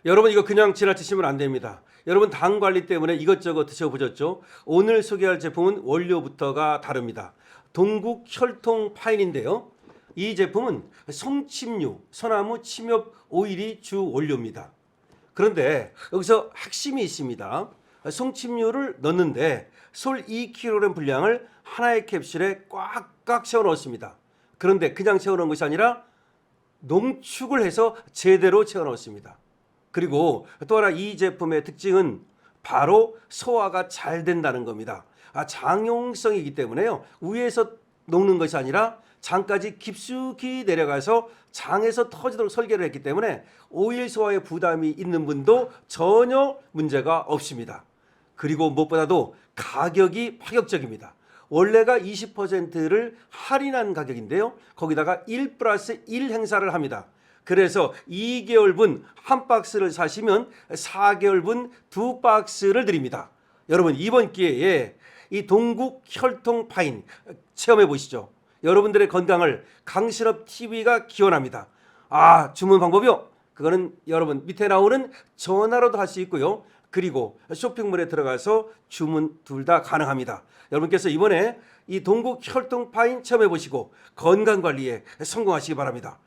여러분 이거 그냥 지나치시면 안 됩니다. 여러분 당 관리 때문에 이것저것 드셔보셨죠? 오늘 소개할 제품은 원료부터가 다릅니다. 동국 혈통 파인인데요. 이 제품은 송침류, 소나무 침엽 오일이 주 원료입니다. 그런데 여기서 핵심이 있습니다. 송침류를 넣는데 솔 2kg 분량을 하나의 캡슐에 꽉꽉 채워 넣었습니다. 그런데 그냥 채워 넣은 것이 아니라 농축을 해서 제대로 채워 넣었습니다. 그리고 또 하나 이 제품의 특징은 바로 소화가 잘 된다는 겁니다. 장용성이기 때문에요. 위에서 녹는 것이 아니라 장까지 깊숙이 내려가서 장에서 터지도록 설계를 했기 때문에 오일 소화에 부담이 있는 분도 전혀 문제가 없습니다. 그리고 무엇보다도 가격이 파격적입니다. 원래가 20%를 할인한 가격인데요. 거기다가 1 플러스 1 행사를 합니다. 그래서 2개월분 한 박스를 사시면 4개월분 2박스를 드립니다. 여러분 이번 기회에 이 동국 혈통 파인 체험해 보시죠. 여러분들의 건강을 강신업 TV가 기원합니다. 주문 방법이요? 그거는 여러분 밑에 나오는 전화로도 할 수 있고요. 그리고 쇼핑몰에 들어가서 주문 둘 다 가능합니다. 여러분께서 이번에 이 동국 혈통 파인 체험해 보시고 건강관리에 성공하시기 바랍니다.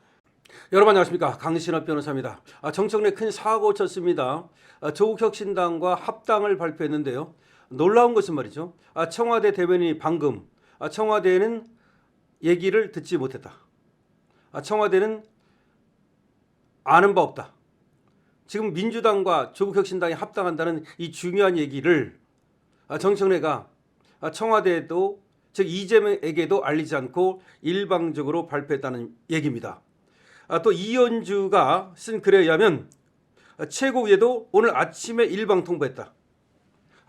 여러분 안녕하십니까, 강신업 변호사입니다. 정청래 큰 사고 쳤습니다. 조국혁신당과 합당을 발표했는데요. 놀라운 것은 말이죠, 청와대 대변인이 방금 청와대는 얘기를 듣지 못했다. 청와대는 아는 바 없다. 지금 민주당과 조국혁신당이 합당한다는 이 중요한 얘기를 정청래가 청와대에도, 즉 이재명에게도 알리지 않고 일방적으로 발표했다는 얘기입니다. 또 이현주가 쓴 글에 의하면 최고위에도 오늘 아침에 일방 통보했다.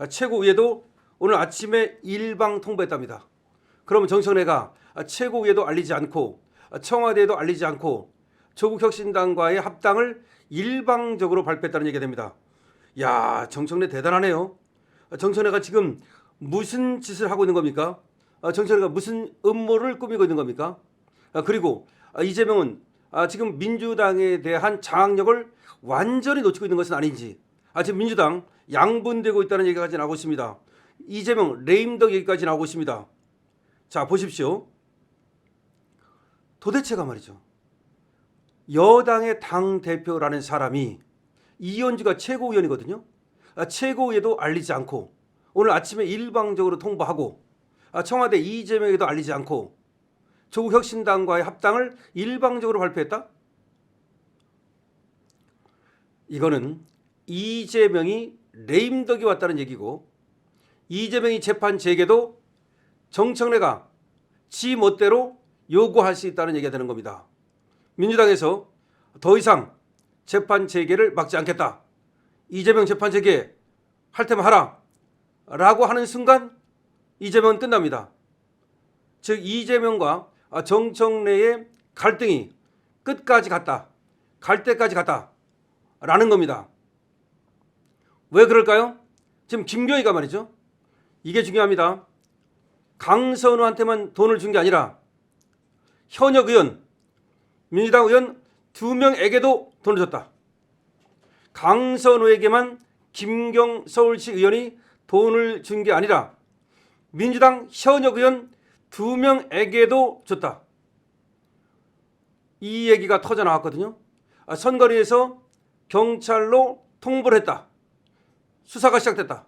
최고위에도 오늘 아침에 일방 통보했답니다. 그러면 정청래가 최고위에도 알리지 않고 청와대에도 알리지 않고 조국혁신당과의 합당을 일방적으로 발표했다는 얘기가 됩니다. 야, 정청래 대단하네요. 정청래가 지금 무슨 짓을 하고 있는 겁니까? 정청래가 무슨 음모를 꾸미고 있는 겁니까? 그리고 이재명은 지금 민주당에 대한 장악력을 완전히 놓치고 있는 것은 아닌지, 지금 민주당 양분되고 있다는 얘기까지 나오고 있습니다. 이재명 레임덕 얘기까지 나오고 있습니다. 자, 보십시오. 도대체가 말이죠, 여당의 당대표라는 사람이 이현주가 최고위원이거든요. 최고위에도 알리지 않고 오늘 아침에 일방적으로 통보하고 청와대 이재명에도 알리지 않고 조국혁신당과의 합당을 일방적으로 발표했다? 이거는 이재명이 레임덕이 왔다는 얘기고, 이재명이 재판 재개도 정청래가 지 멋대로 요구할 수 있다는 얘기가 되는 겁니다. 민주당에서 더 이상 재판 재개를 막지 않겠다, 이재명 재판 재개 할 테면 하라 라고 하는 순간 이재명은 끝납니다. 즉 이재명과 정청래의 갈등이 끝까지 갔다, 갈 때까지 갔다 라는 겁니다. 왜 그럴까요? 지금 김경희가 말이죠, 이게 중요합니다. 강선우한테만 돈을 준 게 아니라 현역 의원, 민주당 의원 2명에게도 돈을 줬다. 강선우에게만 김경 서울시 의원이 돈을 준 게 아니라 민주당 현역 의원 2명에게도 줬다. 이 얘기가 터져 나왔거든요. 선거리에서 경찰로 통보를 했다. 수사가 시작됐다.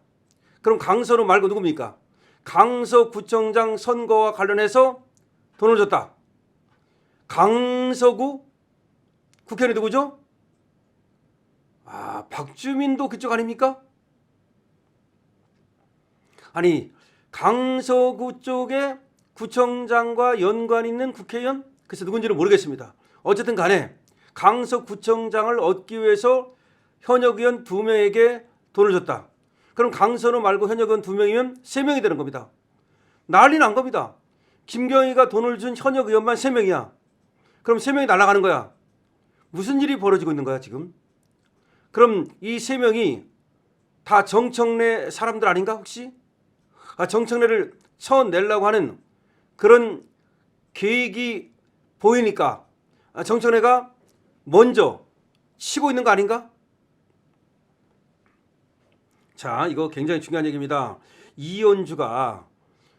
그럼 강선우 말고 누굽니까? 강서구청장 선거와 관련해서 돈을 줬다. 강서구 국회의원이 누구죠? 박주민도 그쪽 아닙니까? 아니, 강서구 쪽에 구청장과 연관 있는 국회의원? 글쎄 누군지는 모르겠습니다. 어쨌든 간에 강서구청장을 얻기 위해서 현역 의원 2명에게 돈을 줬다. 그럼 강선우 말고 현역 의원 2명이면 3명이 되는 겁니다. 난리 난 겁니다. 김경희가 돈을 준 현역 의원만 3명이야. 그럼 3명이 날아가는 거야. 무슨 일이 벌어지고 있는 거야 지금? 그럼 이 3명이 다 정청래 사람들 아닌가 혹시? 정청래를 쳐내려고 하는 그런 계획이 보이니까 정청래가 먼저 치고 있는 거 아닌가? 자, 이거 굉장히 중요한 얘기입니다. 이현주가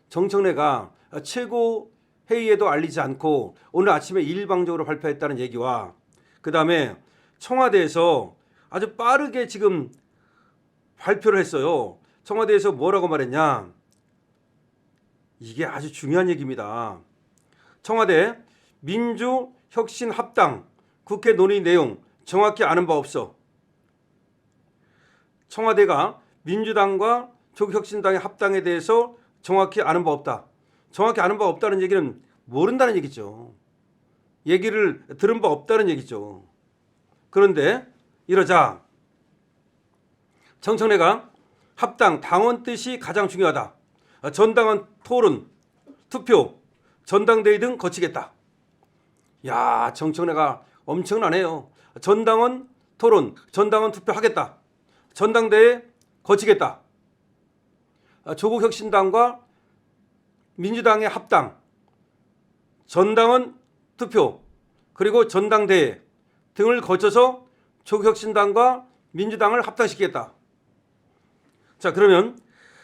정청래가 최고 회의에도 알리지 않고 오늘 아침에 일방적으로 발표했다는 얘기와 그 다음에 청와대에서 아주 빠르게 지금 발표를 했어요. 청와대에서 뭐라고 말했냐? 이게 아주 중요한 얘기입니다. 청와대 민주혁신합당 국회 논의 내용 정확히 아는 바 없어. 청와대가 민주당과 조국혁신당의 합당에 대해서 정확히 아는 바 없다. 정확히 아는 바 없다는 얘기는 모른다는 얘기죠. 얘기를 들은 바 없다는 얘기죠. 그런데 이러자 정청래가 합당 당원 뜻이 가장 중요하다. 전당원 토론, 투표, 전당대회 등 거치겠다. 야, 정청래가 엄청나네요. 전당원 토론, 전당원 투표 하겠다. 전당대회 거치겠다. 조국혁신당과 민주당의 합당, 전당원 투표, 그리고 전당대회 등을 거쳐서 조국혁신당과 민주당을 합당시키겠다. 자, 그러면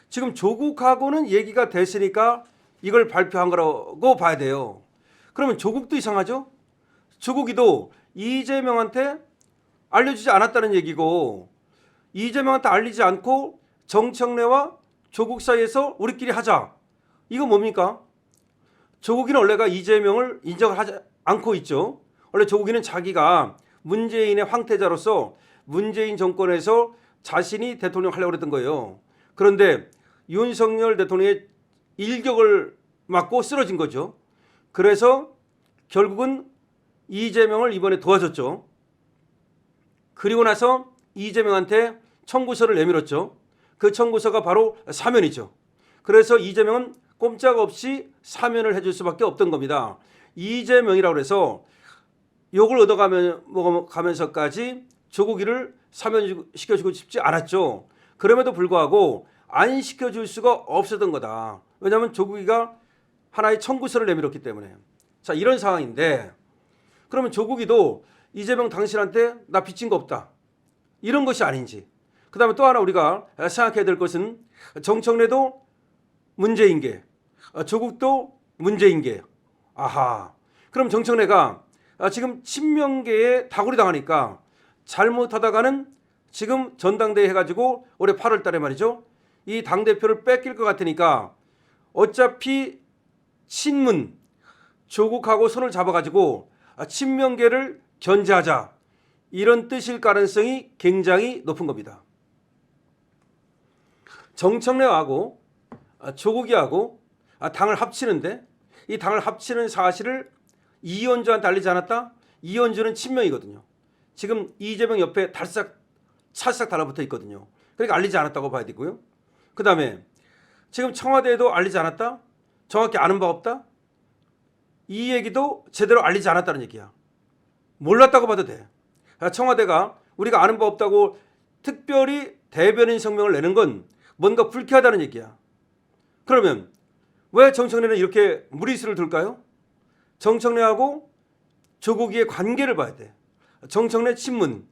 지금 조국하고는 얘기가 됐으니까 이걸 발표한 거라고 봐야 돼요. 그러면 조국도 이상하죠? 조국이도 이재명한테 알려주지 않았다는 얘기고 이재명한테 알리지 않고 정청래와 조국 사이에서 우리끼리 하자. 이거 뭡니까? 조국이는 원래가 이재명을 인정을 하지 않고 있죠. 원래 조국이는 자기가 문재인의 황태자로서 문재인 정권에서 자신이 대통령 하려고 했던 거예요. 그런데 윤석열 대통령의 일격을 맞고 쓰러진 거죠. 그래서 결국은 이재명을 이번에 도와줬죠. 그리고 나서 이재명한테 청구서를 내밀었죠. 그 청구서가 바로 사면이죠. 그래서 이재명은 꼼짝없이 사면을 해줄 수밖에 없던 겁니다. 이재명이라고 해서 욕을 얻어가면서까지 조국이를 사면시켜주고 싶지 않았죠. 그럼에도 불구하고 안 시켜줄 수가 없었던 거다. 왜냐하면 조국이가 하나의 청구서를 내밀었기 때문에. 자, 이런 상황인데 그러면 조국이도 이재명 당신한테 나 빚진 거 없다. 이런 것이 아닌지. 그 다음에 또 하나 우리가 생각해야 될 것은 정청래도 문제인계, 조국도 문제인계. 아하. 그럼 정청래가 지금 친명계에 다구리 당하니까 잘못하다가는 지금 전당대회 해가지고 올해 8월 달에 말이죠. 이 당대표를 뺏길 것 같으니까 어차피 친문, 조국하고 손을 잡아가지고 친명계를 견제하자. 이런 뜻일 가능성이 굉장히 높은 겁니다. 정청래하고 조국이하고 당을 합치는데 이 당을 합치는 사실을 이현주한테 알리지 않았다? 이현주는 친명이거든요. 지금 이재명 옆에 찰싹 달라붙어 있거든요. 그러니까 알리지 않았다고 봐야 되고요. 그 다음에 지금 청와대에도 알리지 않았다? 정확히 아는 바 없다? 이 얘기도 제대로 알리지 않았다는 얘기야. 몰랐다고 봐도 돼. 청와대가 우리가 아는 바 없다고 특별히 대변인 성명을 내는 건 뭔가 불쾌하다는 얘기야. 그러면 왜 정청래는 이렇게 무리수를 둘까요? 정청래하고 조국이의 관계를 봐야 돼. 정청래 친문,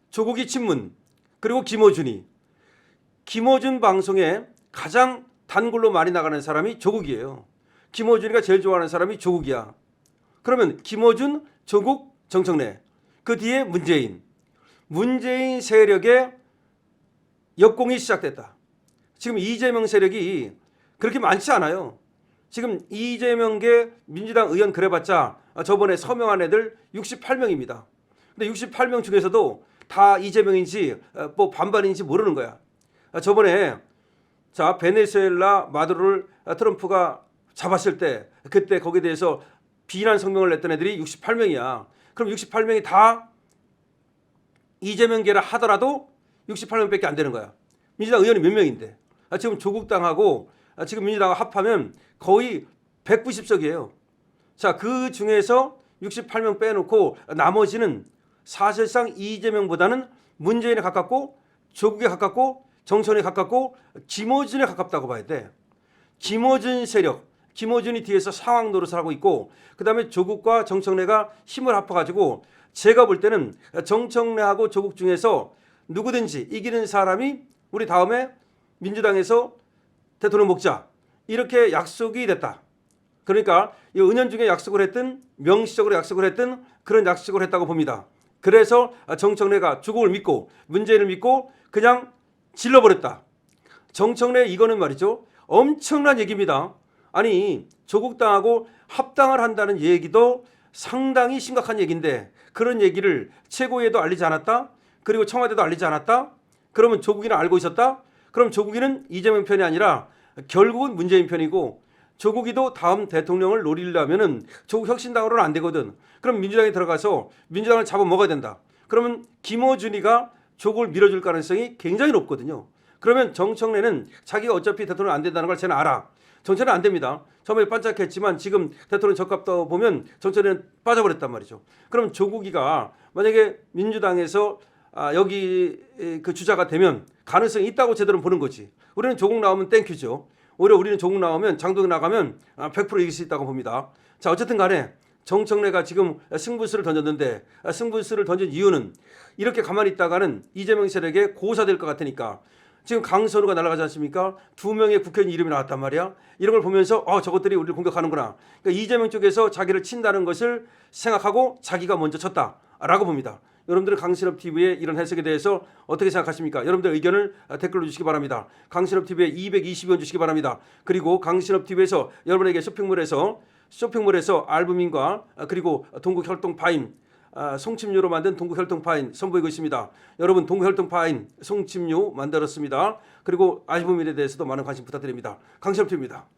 조국이 친문, 그리고 김어준이. 김어준 방송에 가장 단골로 많이 나가는 사람이 조국이에요. 김어준이가 제일 좋아하는 사람이 조국이야. 그러면 김어준, 조국, 정청래. 그 뒤에 문재인. 문재인 세력의 역공이 시작됐다. 지금 이재명 세력이 그렇게 많지 않아요. 지금 이재명계 민주당 의원 그래봤자 저번에 서명한 애들 68명입니다. 근데 68명 중에서도 다 이재명인지 뭐 반반인지 모르는 거야. 저번에 자 베네수엘라 마두로를 트럼프가 잡았을 때 그때 거기에 대해서 비난 성명을 냈던 애들이 68명이야. 그럼 68명이 다 이재명계라 하더라도 68명밖에 안 되는 거야. 민주당 의원이 몇 명인데. 지금 조국당하고 지금 민주당하고 합하면 거의 190석이에요. 자, 그 중에서 68명 빼놓고 나머지는 사실상 이재명보다는 문재인에 가깝고 조국에 가깝고 정청래에 가깝고 김어준에 가깝다고 봐야 돼. 김어준 세력, 김어준이 뒤에서 상황 노릇을 하고 있고 그 다음에 조국과 정청래가 힘을 합쳐가지고 제가 볼 때는 정청래하고 조국 중에서 누구든지 이기는 사람이 우리 다음에 민주당에서 대통령 먹자. 이렇게 약속이 됐다. 그러니까 이 은연중에 약속을 했든 명시적으로 약속을 했든 그런 약속을 했다고 봅니다. 그래서 정청래가 조국을 믿고 문재인을 믿고 그냥 질러버렸다. 정청래 이거는 말이죠. 엄청난 얘기입니다. 아니 조국당하고 합당을 한다는 얘기도 상당히 심각한 얘기인데 그런 얘기를 최고위에도 알리지 않았다. 그리고 청와대도 알리지 않았다. 그러면 조국이는 알고 있었다. 그럼 조국이는 이재명 편이 아니라 결국은 문재인 편이고 조국이도 다음 대통령을 노리려면은 조국 혁신당으로는 안 되거든. 그럼 민주당에 들어가서 민주당을 잡아먹어야 된다. 그러면 김어준이가 조국을 밀어줄 가능성이 굉장히 높거든요. 그러면 정청래는 자기가 어차피 대통령 안 된다는 걸 쟤는 알아. 정청래는 안 됩니다. 처음에 반짝했지만 지금 대통령 적합도 보면 정청래는 빠져버렸단 말이죠. 그럼 조국이가 만약에 민주당에서 여기 그 주자가 되면 가능성이 있다고 제대로 보는 거지. 우리는 조국 나오면 땡큐죠. 오히려 우리는 조국 나오면 장동희 나가면 100% 이길 수 있다고 봅니다. 자 어쨌든 간에 정청래가 지금 승부수를 던졌는데 승부수를 던진 이유는 이렇게 가만히 있다가는 이재명 세력에 고사될 것 같으니까 지금 강선우가 날아가지 않습니까? 2명의 국회의원 이름이 나왔단 말이야. 이런 걸 보면서 저것들이 우리를 공격하는구나. 그러니까 이재명 쪽에서 자기를 친다는 것을 생각하고 자기가 먼저 쳤다라고 봅니다. 여러분들은 강신업 TV의 이런 해석에 대해서 어떻게 생각하십니까? 여러분들 의견을 댓글로 주시기 바랍니다. 강신업 TV에 220원 주시기 바랍니다. 그리고 강신업 TV에서 여러분에게 쇼핑몰에서 알부민과 그리고 동국혈통 파인 송침류로 만든 동국혈통 파인 선보이고 있습니다. 여러분 동국혈통 파인 송침류 만들었습니다. 그리고 알부민에 대해서도 많은 관심 부탁드립니다. 강신업 TV입니다.